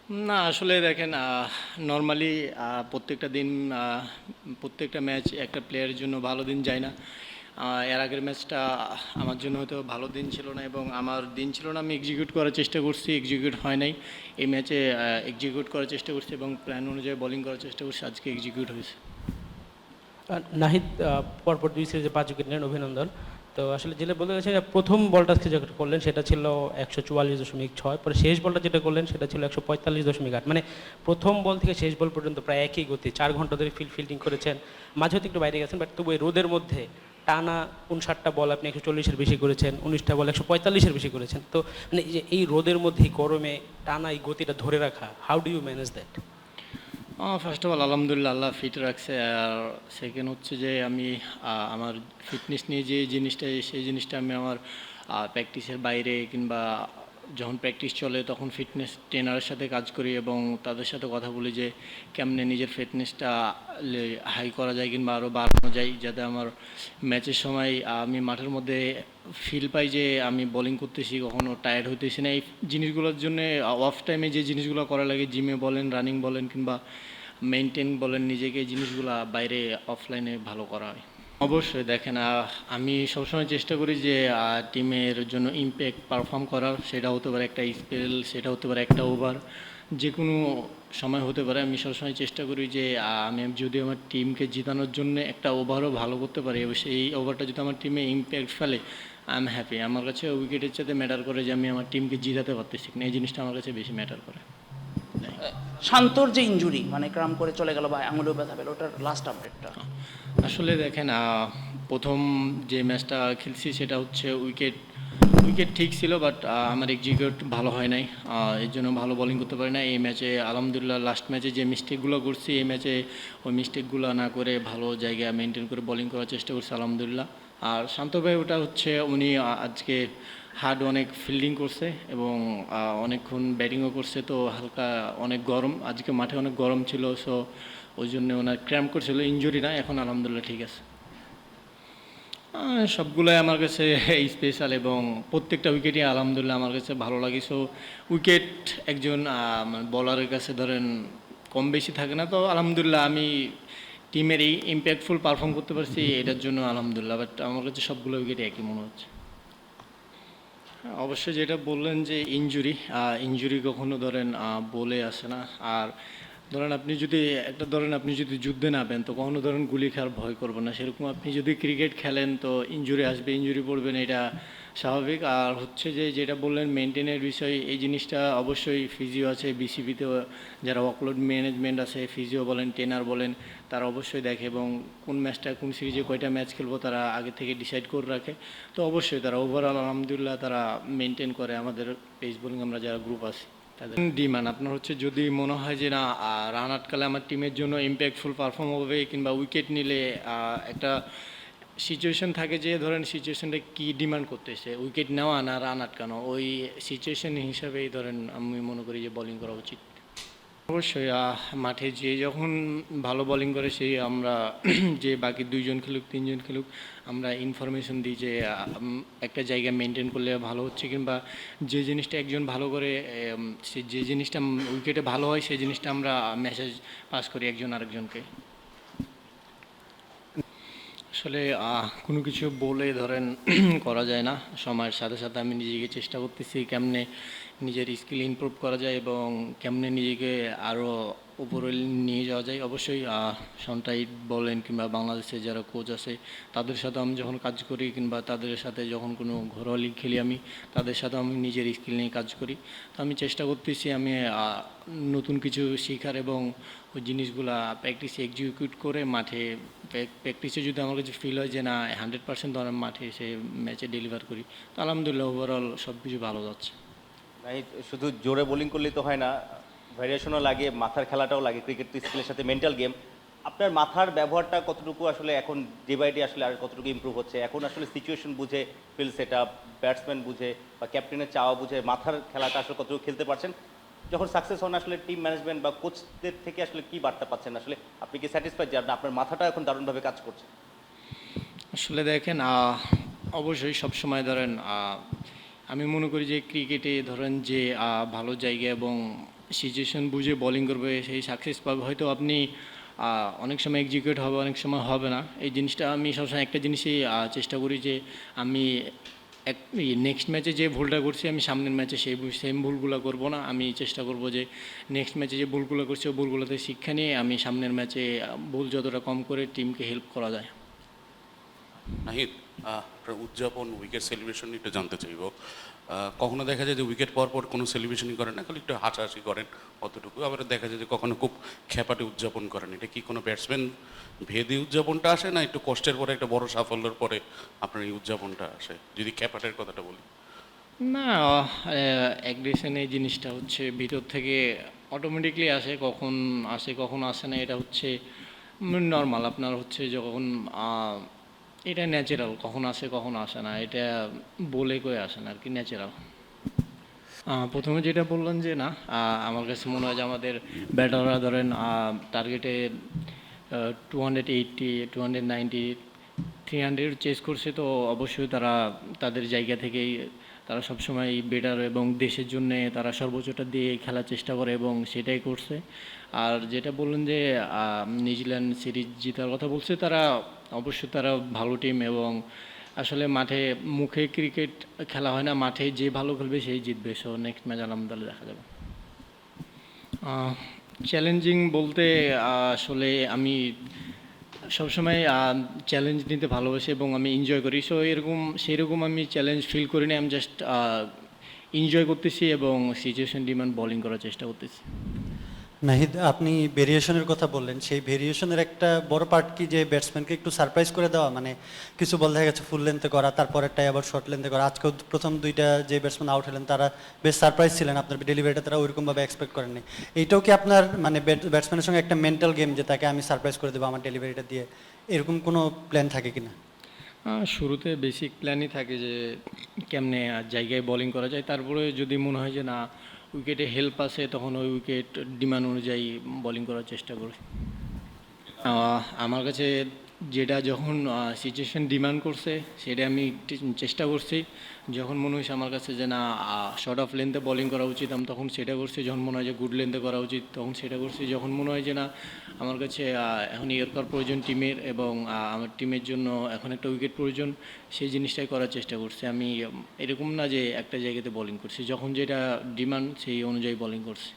না আসলে দেখেন নর্মালি প্রত্যেকটা দিন প্রত্যেকটা ম্যাচ একটা প্লেয়ারের জন্য ভালো দিন যায় না। এর আগের ম্যাচটা আমার জন্য হয়তো ভালো দিন ছিল না এবং আমার দিন ছিল না, আমি এক্সিকিউট করার চেষ্টা করছি, এক্সিকিউট হয় নাই। এই ম্যাচে এক্সিকিউট করার চেষ্টা করছি এবং প্ল্যান অনুযায়ী বোলিং করার চেষ্টা করছি, আজকে এক্সিকিউট হয়েছে। নাহিদ পরপর 2 সিরিজে 5 উইকেট নেন, অভিনন্দন। তো আসলে যেটা বলতে চাইছি যে প্রথম বলটা যেটা করলেন সেটা ছিল 144.6, পরে শেষ বলটা যেটা করলেন সেটা ছিল 145.8। মানে প্রথম বল থেকে শেষ বল পর্যন্ত প্রায় একই গতি, 4 ঘন্টা ধরে ফিল্ডিং করেছেন। মাঝে হয়তো একটু বাইরে গেছেন, বাট তবু এই রোদের মধ্যে টানা 59টা বল আপনি 140-এর বেশি করেছেন, 19টা বল 145-এর বেশি করেছেন। তো মানে এই রোদের মধ্যে এই গরমে টানা এই গতিটা ধরে রাখা, how do you manage that? First of all আলহামদুলিল্লাহ, আল্লাহ ফিট রাখছে। আর সেকেন্ড হচ্ছে যে আমি আমার ফিটনেস নিয়ে যে জিনিসটা, সেই জিনিসটা আমি আমার প্র্যাকটিসের বাইরে কিংবা যখন প্র্যাকটিস চলে তখন ফিটনেস ট্রেনারের সাথে কাজ করি এবং তাদের সাথে কথা বলি যে কেমনে নিজের ফিটনেসটা হাই করা যায় কিংবা আরও বাড়ানো যায়, যাতে আমার ম্যাচের সময় আমি মাঠের মধ্যে ফিল পাই যে আমি বোলিং করতেছি, কখনো টায়ার্ড হইতেছি না। এই জিনিসগুলোর জন্য অফ টাইমে যে জিনিসগুলো করা লাগে, জিমে বলেন, রানিং বলেন কিংবা মেনটেন বলেন নিজেকে, এই জিনিসগুলো বাইরে অফলাইনে ভালো করা হয়। অবশ্যই দেখেন, আমি সবসময় চেষ্টা করি যে টিমের জন্য ইম্প্যাক্ট পারফর্ম করার। সেটা হতে পারে একটা স্পেল, সেটা হতে পারে একটা ওভার, যে কোনো সময় হতে পারে। আমি সবসময় চেষ্টা করি যে আমি যদি আমার টিমকে জিতানোর জন্য একটা ওভারও ভালো করতে পারি এবং সেই ওভারটা যদি আমার টিমে ইম্প্যাক্ট ফেলে, আই এম হ্যাপি। আমার কাছে উইকেটের সাথে ম্যাটার করে যে আমি আমার টিমকে জিতাতে পারতেছি কিনা, এই জিনিসটা আমার কাছে বেশি ম্যাটার করে। শান্তর যে ইনজুরি, মানে ক্রাম করে চলে গেল বা আঙুলেও ব্যথা পেল, ওটার লাস্ট আপডেটটা। আসলে দেখেন, প্রথম যে ম্যাচটা খেলছি সেটা হচ্ছে উইকেট উইকেট ঠিক ছিল, বাট আমার এক্সিকিউট ভালো হয় নাই, এর জন্য ভালো বোলিং করতে পারি না এই ম্যাচে। আলহামদুলিল্লাহ লাস্ট ম্যাচে যে মিস্টেকগুলো করছি, এই ম্যাচে ওই মিস্টেকগুলো না করে ভালো জায়গায় মেনটেন করে বোলিং করার চেষ্টা করছি আলহামদুলিল্লাহ। আর শান্ত ভাই ওটা হচ্ছে উনি আজকে হার্ড অনেক ফিল্ডিং করছে এবং অনেকক্ষণ ব্যাটিংও করছে, তো হালকা অনেক গরম, আজকে মাঠে অনেক গরম ছিল, সো ওই জন্য ওনার ক্র্যাম্প করছিল, ইনজুরি না, এখন আলহামদুলিল্লাহ ঠিক আছে। সবগুলোই আমার কাছে স্পেশাল এবং প্রত্যেকটা উইকেটই আলহামদুলিল্লাহ আমার কাছে ভালো লাগে। সো উইকেট একজন বলারের কাছে ধরেন কম বেশি থাকে না, তো আলহামদুলিল্লাহ আমি টিমের এই ইম্প্যাক্টফুল পারফর্ম করতে পারছি, এটার জন্য আলহামদুলিল্লাহ। বাট আমার কাছে সবগুলো উইকেটই একই মনে হচ্ছে। হ্যাঁ, অবশ্যই যেটা বললেন যে ইনজুরি, ইনজুরি কখনো ধরেন বলে আসে না। আর ধরেন আপনি যদি ধরেন আপনি যদি যুদ্ধে নামেন তো কখনো ধরেন গুলি খাওয়ার ভয় করবেন না, সেরকম আপনি যদি ক্রিকেট খেলেন তো ইনজুরি আসবে, ইনজুরি পড়বেন, এটা স্বাভাবিক। আর হচ্ছে যে যেটা বললেন মেনটেনের বিষয়, এই জিনিসটা অবশ্যই ফিজিও আছে বিসিবিতে, যারা ওয়ার্কলোড ম্যানেজমেন্ট আছে, ফিজিও বলেন, ট্রেনার বলেন, তারা অবশ্যই দেখে এবং কোন ম্যাচটা কোন সিরিজে কয়টা ম্যাচ খেলবো তারা আগে থেকে ডিসাইড করে রাখে। তো অবশ্যই তারা ওভারঅল আলহামদুলিল্লাহ তারা মেনটেন করে। আমাদের পেস বোলিং আমরা যারা গ্রুপ আছি তাদের ডিমান্ড আপনার হচ্ছে যদি মনে হয় যে না রান আটকালে আমার টিমের জন্য ইম্প্যাক্টফুল পারফর্ম হবে কিংবা উইকেট নিলে একটা সিচুয়েশন থাকে যে ধরেন সিচুয়েশনটা কী ডিমান্ড করতেছে, উইকেট নেওয়া না রান আটকানো, ওই সিচুয়েশন হিসাবেই ধরেন আমি মনে করি যে বোলিং করা উচিত। অবশ্যই মাঠে যে যখন ভালো বোলিং করে সেই আমরা যে বাকি দুইজন খেলুক তিনজন খেলুক আমরা ইনফরমেশন দিই যে একটা জায়গা মেনটেন করলে ভালো হচ্ছে কিংবা যে জিনিসটা একজন ভালো করে সে যে জিনিসটা উইকেটে ভালো হয় সেই জিনিসটা আমরা মেসেজ পাস করি একজন আরেকজনকে। আসলে কোনো কিছু বলে ধরেন করা যায় না, সময়ের সাথে সাথে আমি নিজেকে চেষ্টা করতেছি কেমনে নিজের স্কিল ইমপ্রুভ করা যায় এবং কেমনে নিজেকে আরও উপরে নিয়ে যাওয়া যায়। অবশ্যই সন্টাইট বলেন কিংবা বাংলাদেশে যারা কোচ আছে তাদের সাথে আমি যখন কাজ করি কিংবা তাদের সাথে যখন কোনো ঘরোয়া লিগ খেলি আমি তাদের সাথে আমি নিজের স্কিল নিয়ে কাজ করি। তো আমি চেষ্টা করতেছি আমি নতুন কিছু শেখার এবং ওই জিনিসগুলা প্র্যাকটিসে এক্সিকিউট করে মাঠে প্র্যাকটিসে যদি আমার কাছে ফিল হয় যে না 100% ধরেন মাঠে এসে ম্যাচে ডেলিভার করি, তো আলহামদুলিল্লাহ ওভারঅল সব কিছু ভালো যাচ্ছে। ভাই, শুধু জোরে বোলিং করলেই তো হয় না, ভ্যারিয়েশনও লাগে, মাথার খেলাটাও লাগে। ক্রিকেট তো স্কিলের সাথে মেন্টাল গেম। আপনার মাথার ব্যবহারটা কতটুকু আসলে এখন ডে বাই ডে আসলে আর কতটুকু ইমপ্রুভ হচ্ছে? এখন আসলে সিচুয়েশন বুঝে, ফিল্ড সেট আপ, ব্যাটসম্যান বুঝে বা ক্যাপ্টেনের চাওয়া বুঝে মাথার খেলাটা আসলে কতটুকু খেলতে পারছেন? যখন সাকসেস হন আসলে টিম ম্যানেজমেন্ট বা কোচদের থেকে আসলে কি বার্তা পাচ্ছেন? আসলে আপনি কি স্যাটিসফাইড যে আপনার মাথাটা এখন দারুণভাবে কাজ করছে? আসলে দেখেন অবশ্যই সবসময় ধরেন আমি মনে করি যে ক্রিকেটে ধরেন যে ভালো জায়গা এবং সিচুয়েশন বুঝে বোলিং করবে সেই সাকসেস পাবে। হয়তো আপনি অনেক সময় এক্সিকিউট হবে, অনেক সময় হবে না। এই জিনিসটা আমি সবসময় একটা জিনিসই চেষ্টা করি যে আমি নেক্সট ম্যাচে যে ভুলটা করছি আমি সামনের ম্যাচে সেই সেম ভুলগুলো করব না। আমি চেষ্টা করব যে নেক্সট ম্যাচে যে ভুলগুলো করছি ওই ভুলগুলোতে শিক্ষা নিয়ে আমি সামনের ম্যাচে ভুল যতটা কম করে টিমকে হেল্প করা যায়। নাহিদ, আপনার উদযাপন, উইকেট সেলিব্রেশন একটু জানতে চাইবো। কখনো দেখা যায় যে উইকেট পর পর কোনো সেলিব্রেশনই করেন না, খালি একটু হাসাহাসি করেন অতটুকু। আবার দেখা যায় যে কখনো খুব খ্যাপাটে উদযাপন করেন। এটা কি কোনো ব্যাটসম্যান ভেদে উদযাপনটা আসে, না একটু কষ্টের পরে একটা বড় সাফল্যের পরে আপনার এই উদযাপনটা আসে? যদি খ্যাপাটের কথাটা বলি। না, অ্যাগ্রেশন এই জিনিসটা হচ্ছে ভিতর থেকে অটোমেটিকলি আসে কখন আসে না, এটা হচ্ছে নর্মাল। আপনার হচ্ছে যখন এটা ন্যাচারাল, কখন আসে কখন আসে না, এটা বলে কয়ে আসে না আর কি, ন্যাচারাল। প্রথমে যেটা বললেন যে না, আমার কাছে মনে হয় যে আমাদের ব্যাটাররা ধরেন টার্গেটে 280, 290, 300 চেস করছে, তো অবশ্যই তারা তাদের জায়গা থেকেই তারা সবসময় বেটার এবং দেশের জন্য তারা সর্বোচ্চটা দিয়ে খেলার চেষ্টা করে এবং সেটাই করছে। আর যেটা বললেন যে নিউজিল্যান্ড সিরিজ জেতার কথা বলছে, তারা অবশ্যই তারা ভালো টিম এবং আসলে মাঠে মুখে ক্রিকেট খেলা হয় না, মাঠে যে ভালো খেলবে সেই জিতবে। সো নেক্সট ম্যাচ আলহামদুলিল্লাহ দেখা যাবে। চ্যালেঞ্জিং বলতে আসলে আমি সবসময় চ্যালেঞ্জ নিতে ভালোবাসি এবং আমি এনজয় করি। সো সেরকম আমি চ্যালেঞ্জ ফিল করি না, আমি জাস্ট এনজয় করতেছি এবং সিচুয়েশন ডিমান্ড বোলিং করার চেষ্টা করতেছি। নাহিদ, আপনি ভেরিয়েশনের কথা বললেন, সেই ভেরিয়েশনের একটা বড় পার্ট কি যে ব্যাটসম্যানকে একটু সারপ্রাইজ করে দেওয়া, মানে কিছু বল দেখা গেছে ফুল লেন্থে করা, তারপরেরটাই আবার শর্ট লেন্থে করা। আজকেও প্রথম দুইটা যে ব্যাটসম্যান আউট হলেন তারা বেশ সারপ্রাইজ ছিলেন, আপনার ডেলিভারিটা তারা ওইরকমভাবে এক্সপেক্ট করেননি। এইটাও কি আপনার মানে ব্যাটসম্যানের সঙ্গে একটা মেন্টাল গেম যে তাকে আমি সারপ্রাইজ করে দেবো আমার ডেলিভারিটা দিয়ে, এরকম কোনো প্ল্যান থাকে কিনা? শুরুতে বেসিক প্ল্যানই থাকে যে কেমনে জায়গায় বোলিং করা যায়, তারপরে যদি মনে হয় যে না উইকেটে হেল্প আছে তখন ওই উইকেট ডিমান্ড অনুযায়ী বোলিং করার চেষ্টা করি। আমার কাছে যেটা যখন সিচুয়েশন ডিমান্ড করছে সেটা আমি চেষ্টা করছি। যখন মনে হয়েছে আমার কাছে যে না শর্ট অফ লেন্থে বোলিং করা উচিত আমি তখন সেটা করছি। যখন মনে হয় যে গুড লেন্থে করা উচিত তখন সেটা করছি। যখন মনে হয় যে না আমার কাছে এখন ইয়র্কার প্রয়োজন টিমের এবং আমার টিমের জন্য এখন একটা উইকেট প্রয়োজন, সেই জিনিসটাই করার চেষ্টা করছি। আমি এরকম না যে একটা জায়গাতে বোলিং করছি, যখন যেটা ডিমান্ড সেই অনুযায়ী বোলিং করছি।